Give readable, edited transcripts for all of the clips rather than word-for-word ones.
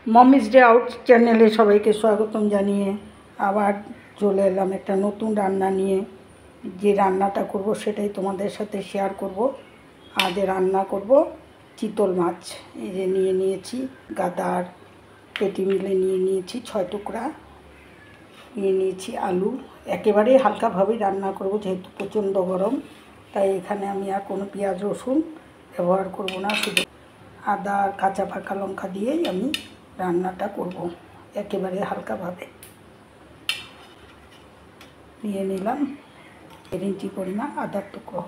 মমিজ day out চ্যানেলে সবাইকে স্বাগতম জানিয়ে আবার চলে এলাম একটা নতুন রান্না নিয়ে। যে রান্নাটা করব সেটাই তোমাদের সাথে শেয়ার করব। আজ রান্না করব চিতল মাছ। এই যে নিয়ে নিয়েছি গাদার পেটি মিলে নিয়ে নিয়েছি 6 টুকরা, নিয়ে নিয়েছি আলু। একেবারেই হালকাভাবেই রান্না করব যেহেতু প্রচণ্ড গরম, তাই এখানে আমি আর কোনো পেঁয়াজ রসুন ব্যবহার করব না, শুধু আদা আর কাঁচা পাকা লঙ্কা দিয়েই আমি রান্নাটা করব একেবারে হালকাভাবে। নিয়ে নিলাম 1 ইঞ্চি পরিমাণ আদার টুকরো,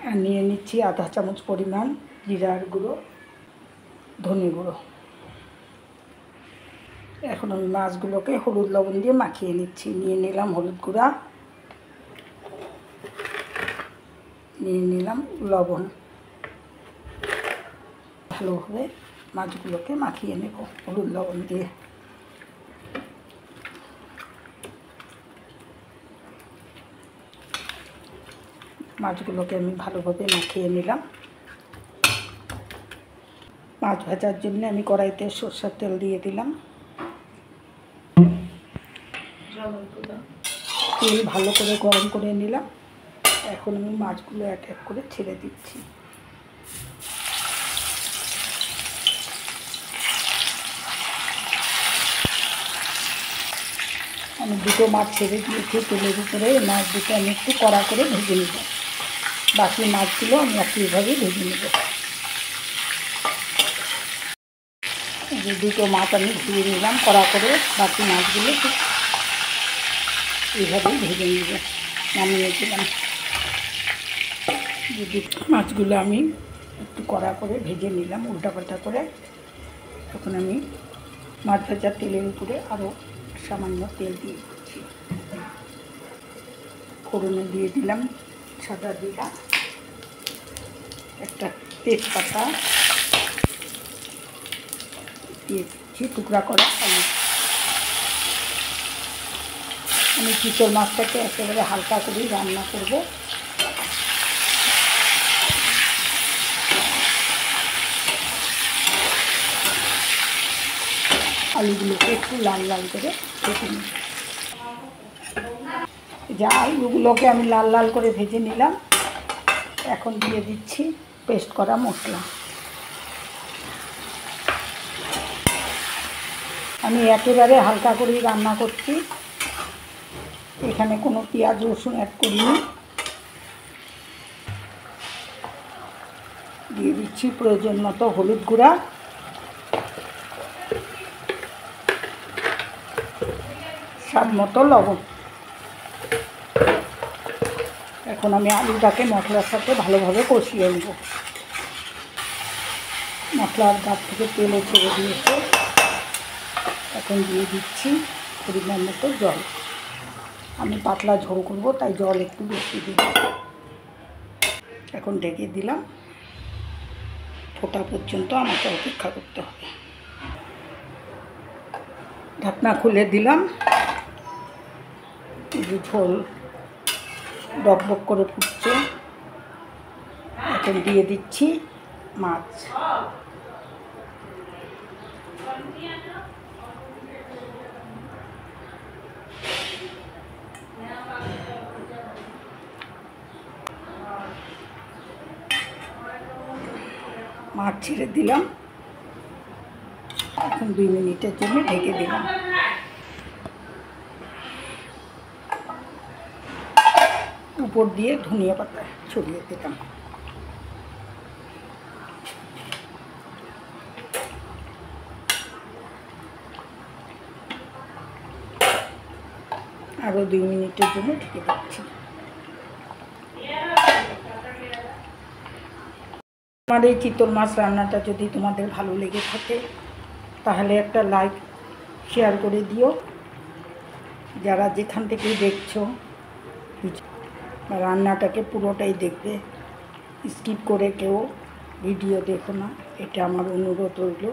আর নিয়ে নিচ্ছি আধা চামচ পরিমাণ জিরার গুঁড়ো, ধনে গুঁড়ো। এখন আমি মাছগুলোকে হলুদ লবণ দিয়ে মাখিয়ে নিচ্ছি। নিয়ে নিলাম হলুদ গুঁড়া, নিয়ে নিলাম লবণ। ভালোভাবে মাছগুলোকে মাখিয়ে নেব হলুদ লবণ দিয়ে। মাছগুলোকে আমি ভালোভাবে মাখিয়ে নিলাম। মাছ ভাজার জন্য আমি কড়াইতে সরষের তেল দিয়ে দিলাম। তেল ভালো করে গরম করে নিলাম। এখন আমি মাছগুলো এক এক করে ছেড়ে দিচ্ছি। আমি দুটো মাছ ছেড়ে দিয়েছি তেলের উপরে। মাছ দুটো আমি একটু কড়া করে ভেজে নেব। বাকি মাছগুলো আমি একইভাবে ভেজে নেব। এই দুটো মাছ আমি ধুয়ে নিলাম কড়া করে, বাকি মাছগুলো এইভাবেই ভেজে নেব। নামিয়ে দিলাম। মাছগুলো আমি একটু কড়া করে ভেজে নিলাম উল্টাপাল্টা করে। এখন আমি মাছ ভাজার তেলের উপরে আরও সামান্য তেল দিয়ে দিচ্ছি। ফোড়নে দিয়ে দিলাম সাদা জিরা, একটা তেজপাতা, দিয়ে দিচ্ছি টুকরা করা আলু। আমি চিতল মাছটাকে একেবারে হালকা করেই রান্না করব। আলুগুলোকে একটু লাল লাল করে ভেজে নিই। যা আলুগুলোকে আমি লাল লাল করে ভেজে নিলাম, এখন দিয়ে দিচ্ছি পেস্ট করা মশলা। আমি একেবারে হালকা করেই রান্না করছি, এখানে কোনো পেঁয়াজ রসুন অ্যাড করিনি। দিয়ে দিচ্ছি প্রয়োজন মতো হলুদ গুঁড়া, স্বাদ মতো লবণ। এখন আমি আলুটাকে মশলার সাথে ভালোভাবে কষিয়ে নেব। মশলার গাছ থেকে তেলে ছেড়ে দিয়েছে। এখন দিয়ে দিচ্ছি পরিমাণ মতো জল। আমি পাতলা ঝোল করব, তাই জল একটু বেশি দিব। এখন ঢেকে দিলাম। ফোটা পর্যন্ত আমাকে অপেক্ষা করতে হবে। ঢাকনা খুলে দিলাম। এই যে ঝোল বক করে ফুটছে। এখন দিয়ে দিচ্ছি মাছ। মাছ ছেড়ে দিলাম। এখন 2 মিনিটের জন্য ঢেকে দিলাম। উপর দিয়ে ধনিয়া পাতা ছড়িয়ে দিলাম। আরও 2 মিনিটের জন্য ঢেকে দিচ্ছি। আমার এই চিতল মাছ রান্নাটা যদি তোমাদের ভালো লেগে থাকে তাহলে একটা লাইক শেয়ার করে দিও। যারা যেখান থেকেই দেখছো রান্নাটাকে পুরোটাই দেখবে, স্কিপ করে কেউ ভিডিও দেখো না, এটা আমার অনুরোধ রইল।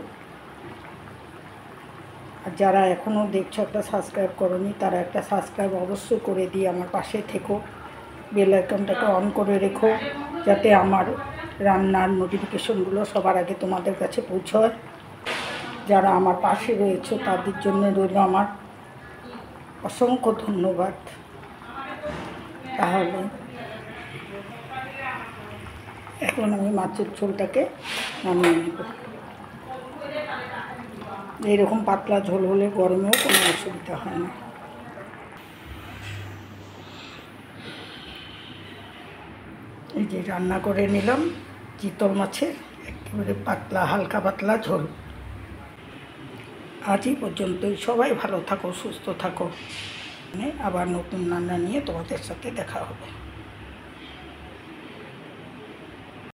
আর যারা এখনও দেখছো একটা সাবস্ক্রাইব করোনি, তারা একটা সাবস্ক্রাইব অবশ্যই করে দিয়ে আমার পাশে থেকো। বেল আইকনটাকে অন করে রেখো, যাতে আমার রান্নার নোটিফিকেশনগুলো সবার আগে তোমাদের কাছে পৌঁছয়। যারা আমার পাশে রয়েছে তাদের জন্য রইল আমার অসংখ্য ধন্যবাদ। তাহলে এখন আমি মাছের ঝোলটাকে নামিয়ে নেব। এইরকম পাতলা ঝোল হলে গরমেও কোনো অসুবিধা হয় না। এই যে রান্না করে নিলাম চিতল মাছের একেবারে পাতলা, হালকা পাতলা ঝোল। আজ এই পর্যন্তই। সবাই ভালো থাকো, সুস্থ থাকো। আবার নতুন রান্না নিয়ে তোমাদের সাথে দেখা হবে।